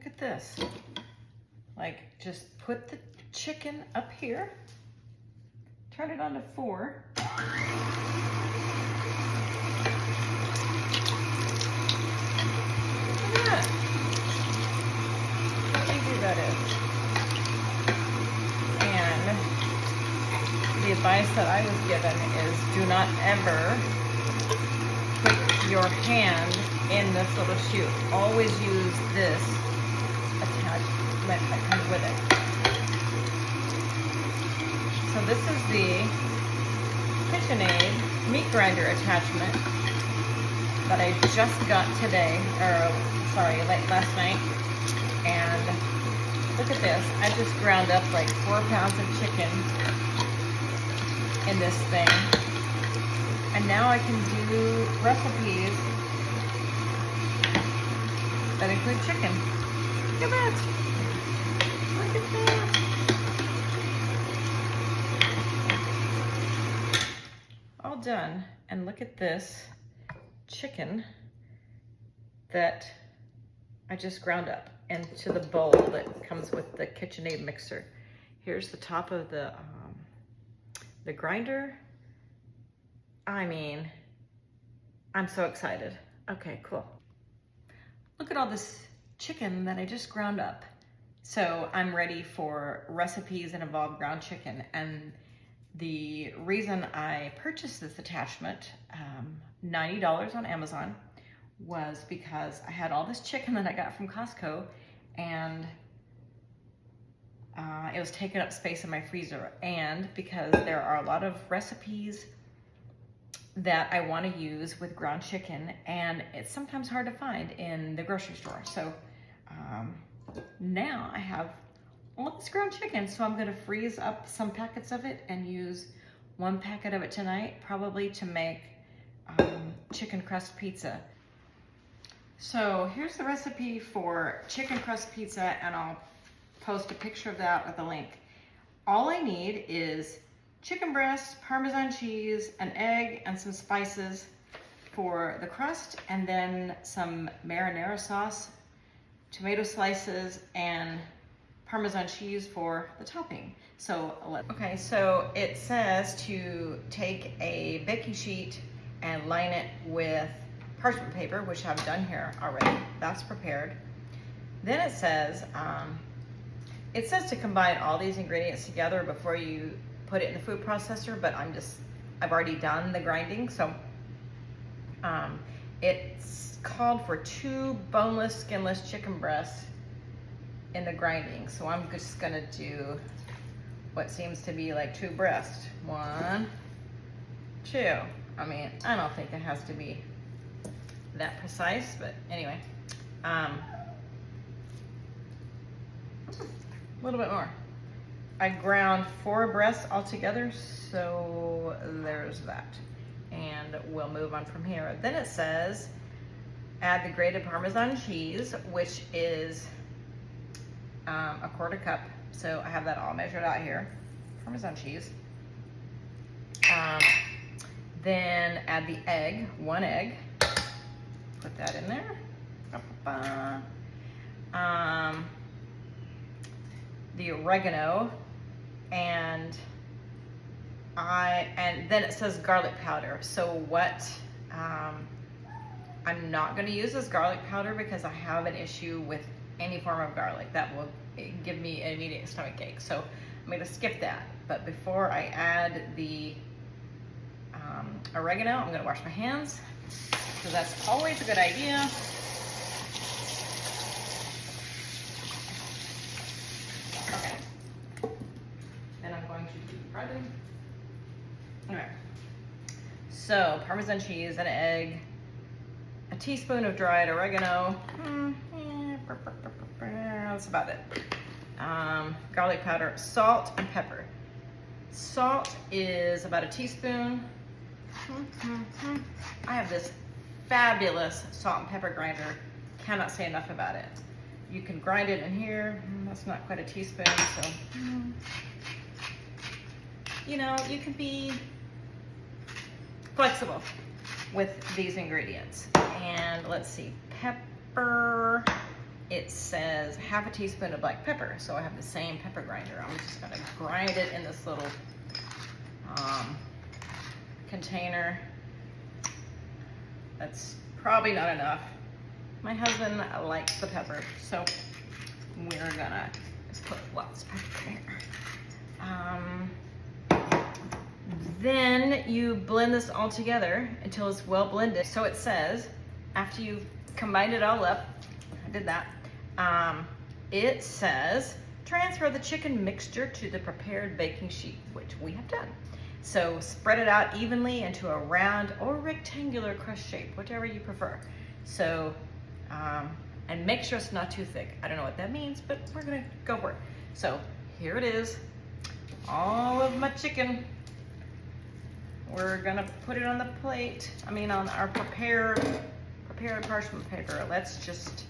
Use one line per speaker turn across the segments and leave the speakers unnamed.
Look at this. Like, just put the chicken up here, turn it on to 4. Look at that. How easy that is. And the advice that I was given is do not ever put your hand in this little chute. Always use this attachment that comes with it. So this is the KitchenAid meat grinder attachment that I just got today, or sorry, last night. And look at this. I just ground up like 4 pounds of chicken in this thing. And now I can do recipes that include chicken. Look at that. Look at that. All done. And look at this chicken that I just ground up into the bowl that comes with the KitchenAid mixer. Here's the top of the grinder. I mean, I'm so excited. Okay, cool. Look at all this chicken that I just ground up. So I'm ready for recipes that involve ground chicken. And the reason I purchased this attachment, $90 on Amazon, was because I had all this chicken that I got from Costco, and it was taking up space in my freezer. And because there are a lot of recipes that I want to use with ground chicken, and it's sometimes hard to find in the grocery store. So now I have all this ground chicken, so I'm going to freeze up some packets of it and use 1 packet of it tonight, probably to make chicken crust pizza. So here's the recipe for chicken crust pizza, and I'll post a picture of that with a link. All I need is chicken breast, Parmesan cheese, an egg, and some spices for the crust, and then some marinara sauce, tomato slices, and Parmesan cheese for the topping. So, okay, so it says to take a baking sheet and line it with parchment paper, which I've done here already. That's prepared. Then it says to combine all these ingredients together before you put it in the food processor, but I've already done the grinding. So it's called for 2 boneless, skinless chicken breasts in the grinding. So I'm just gonna do what seems to be like 2 breasts. 1, 2. I mean, I don't think it has to be that precise, but anyway. A little bit more. I ground 4 breasts altogether, so there's that. And we'll move on from here. Then it says, add the grated Parmesan cheese, which is a 1/4 cup. So I have that all measured out here. Parmesan cheese. Then add the egg, 1 egg. Put that in there. The oregano, and then it says garlic powder. So what I'm not going to use is garlic powder because I have an issue with any form of garlic. That will give me an immediate stomach ache. So I'm going to skip that. But before I add the oregano, I'm going to wash my hands. So that's always a good idea. Okay. Then I'm going to do breading. Okay. So Parmesan cheese, an egg, a teaspoon of dried oregano. That's about it. Garlic powder, salt, and pepper. Salt is about a teaspoon. I have this fabulous salt and pepper grinder. Cannot say enough about it. You can grind it in here. That's not quite a teaspoon, so you know, you can be flexible with these ingredients. And let's see, pepper, it says half a teaspoon of black pepper. So I have the same pepper grinder. I'm just gonna grind it in this little container. That's probably not enough. My husband likes the pepper, so we're gonna just put lots of pepper in here. Then you blend this all together until it's well blended. So it says, after you combine it all up, I did that, it says, transfer the chicken mixture to the prepared baking sheet, which we have done. So spread it out evenly into a round or rectangular crust shape, whichever you prefer. So, and make sure it's not too thick. I don't know what that means, but we're gonna go for it. So here it is, all of my chicken. We're gonna put it on the plate. I mean, on our prepared parchment paper. Let's just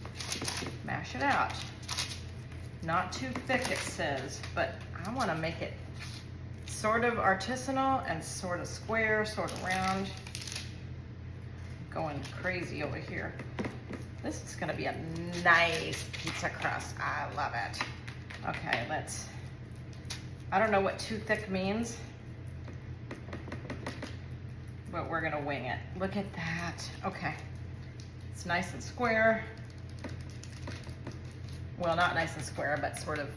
mash it out. Not too thick, it says, but I wanna make it sort of artisanal and sort of square, sort of round. Going crazy over here. This is gonna be a nice pizza crust. I love it. Okay, I don't know what too thick means, but we're gonna wing it. Look at that. Okay, it's nice and square. Well, not nice and square, but sort of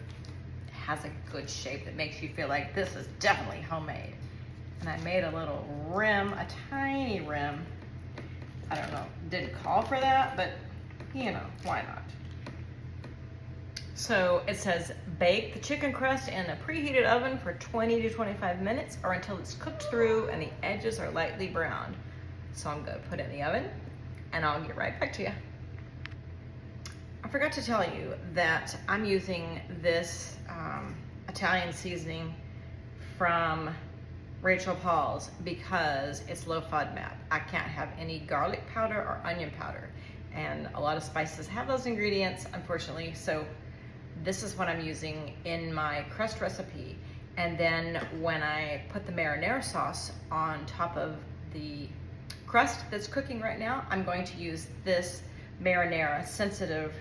has a good shape that makes you feel like this is definitely homemade. And I made a little rim, a tiny rim. I don't know, didn't call for that, but you know, why not? So it says bake the chicken crust in a preheated oven for 20 to 25 minutes or until it's cooked through and the edges are lightly browned. So I'm gonna put it in the oven and I'll get right back to you. I forgot to tell you that I'm using this Italian seasoning from Rachel Paul's because it's low FODMAP. I can't have any garlic powder or onion powder. And a lot of spices have those ingredients, unfortunately. So this is what I'm using in my crust recipe. And then when I put the marinara sauce on top of the crust that's cooking right now, I'm going to use this marinara sensitive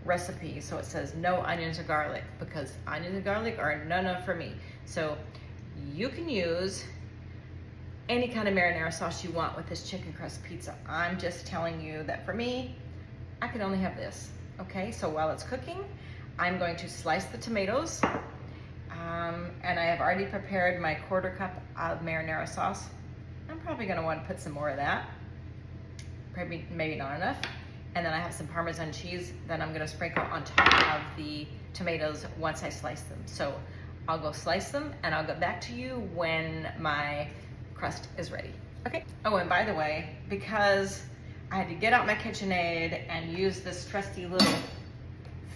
recipe. So it says no onions or garlic, because onions and garlic are a no-no for me. So you can use any kind of marinara sauce you want with this chicken crust pizza. I'm just telling you that for me, I can only have this. Okay, so while it's cooking, I'm going to slice the tomatoes, and I have already prepared my 1/4 cup of marinara sauce. I'm probably gonna want to put some more of that, maybe not enough. And then I have some Parmesan cheese that I'm gonna sprinkle on top of the tomatoes once I slice them. So I'll go slice them and I'll get back to you when my crust is ready. Okay. Oh, and by the way, because I had to get out my KitchenAid and use this trusty little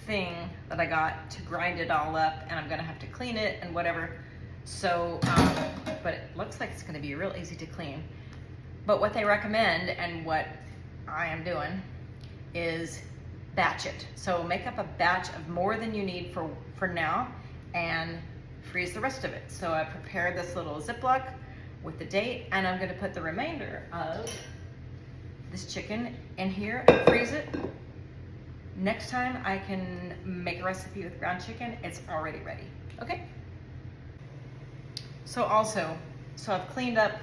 thing that I got to grind it all up, and I'm gonna have to clean it and whatever. So, but it looks like it's gonna be real easy to clean. But what they recommend and what I am doing is batch it. So make up a batch of more than you need for now and freeze the rest of it. So I prepared this little Ziploc with the date, and I'm gonna put the remainder of this chicken in here and freeze it. Next time I can make a recipe with ground chicken, it's already ready, okay? So I've cleaned up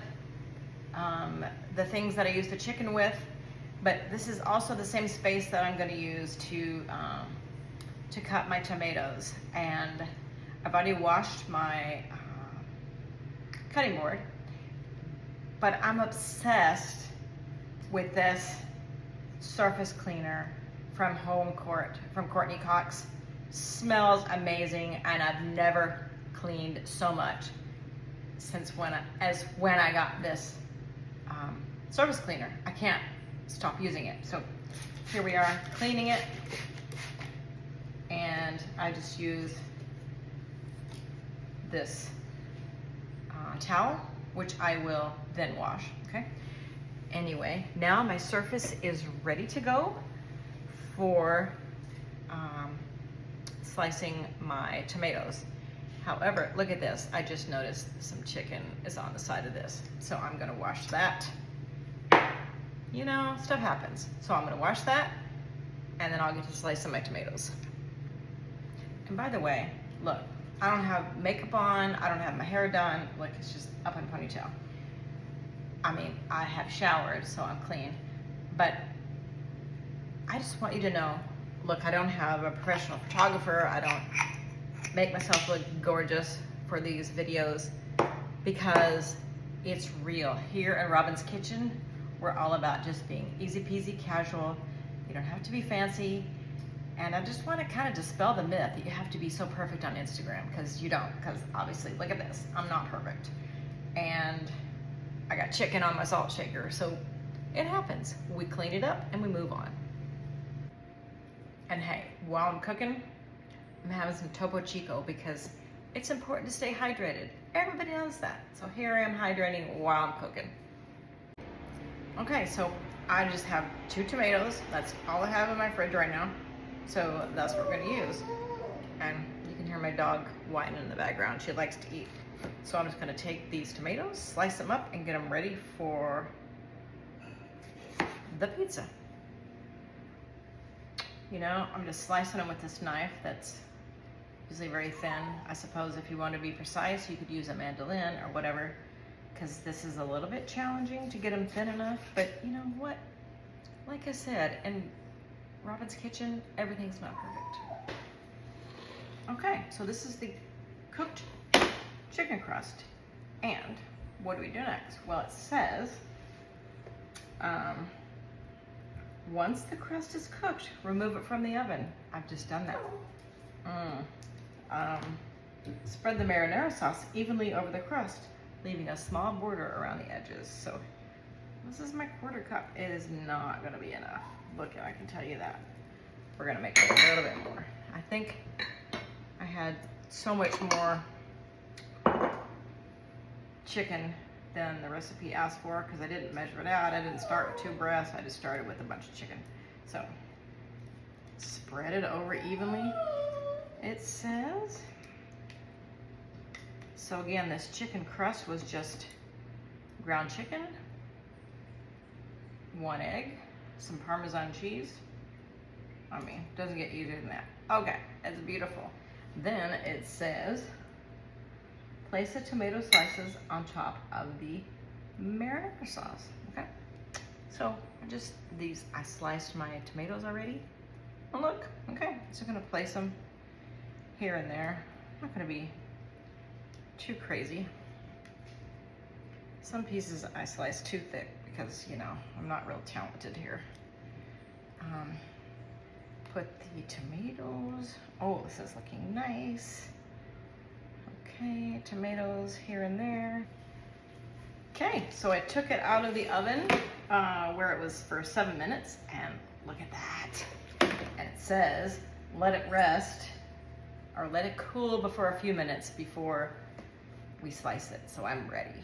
the things that I used the chicken with, but this is also the same space that I'm gonna use to cut my tomatoes. And I've already washed my cutting board, but I'm obsessed with this surface cleaner from Home Court, from Courtney Cox. Smells amazing, and I've never cleaned so much since when I got this surface cleaner. I can't stop using it. So here we are cleaning it, and I just use this towel, which I will then wash, okay? Anyway, now my surface is ready to go for slicing my tomatoes. However, look at this. I just noticed some chicken is on the side of this. So I'm gonna wash that. You know, stuff happens. So I'm gonna wash that, and then I'll get to slice some of my tomatoes. And by the way, look, I don't have makeup on, I don't have my hair done, look, it's just up in a ponytail. I mean, I have showered, so I'm clean, but I just want you to know, look, I don't have a professional photographer, I don't make myself look gorgeous for these videos, because it's real. Here in Robin's Kitchen, we're all about just being easy peasy casual. You don't have to be fancy. And I just want to kind of dispel the myth that you have to be so perfect on Instagram, because you don't, because obviously, look at this, I'm not perfect. And I got chicken on my salt shaker, so it happens. We clean it up and we move on. And hey, while I'm cooking, I'm having some Topo Chico because it's important to stay hydrated. Everybody knows that. So here I am hydrating while I'm cooking. Okay, so I just have 2 tomatoes. That's all I have in my fridge right now. So that's what we're gonna use. And you can hear my dog whining in the background. She likes to eat. So I'm just gonna take these tomatoes, slice them up, and get them ready for the pizza. You know, I'm just slicing them with this knife that's usually very thin. I suppose if you want to be precise, you could use a mandolin or whatever, because this is a little bit challenging to get them thin enough. But you know what? Like I said, in Robin's Kitchen, everything's not perfect. Okay, so this is the cooked chicken crust. And what do we do next? Well, it says, once the crust is cooked, remove it from the oven. I've just done that. Spread the marinara sauce evenly over the crust, leaving a small border around the edges. So this is my 1/4 cup. It is not gonna be enough. Look, I can tell you that. We're gonna make it a little bit more. I think I had so much more chicken than the recipe asked for, because I didn't measure it out. I didn't start with 2 breasts. I just started with a bunch of chicken. So spread it over evenly, it says. So again, this chicken crust was just ground chicken, 1 egg, some Parmesan cheese. I mean, it doesn't get easier than that. Okay, it's beautiful. Then it says, place the tomato slices on top of the marinara sauce. Okay, so I sliced my tomatoes already. Oh look, okay, so I'm gonna place them here and there. Not gonna be too crazy. Some pieces I slice too thick because, you know, I'm not real talented here. Put the tomatoes, oh, this is looking nice. Okay, tomatoes here and there. Okay, so I took it out of the oven where it was for 7 minutes, and look at that. And it says, let it rest, or let it cool for a few minutes before we slice it. So I'm ready.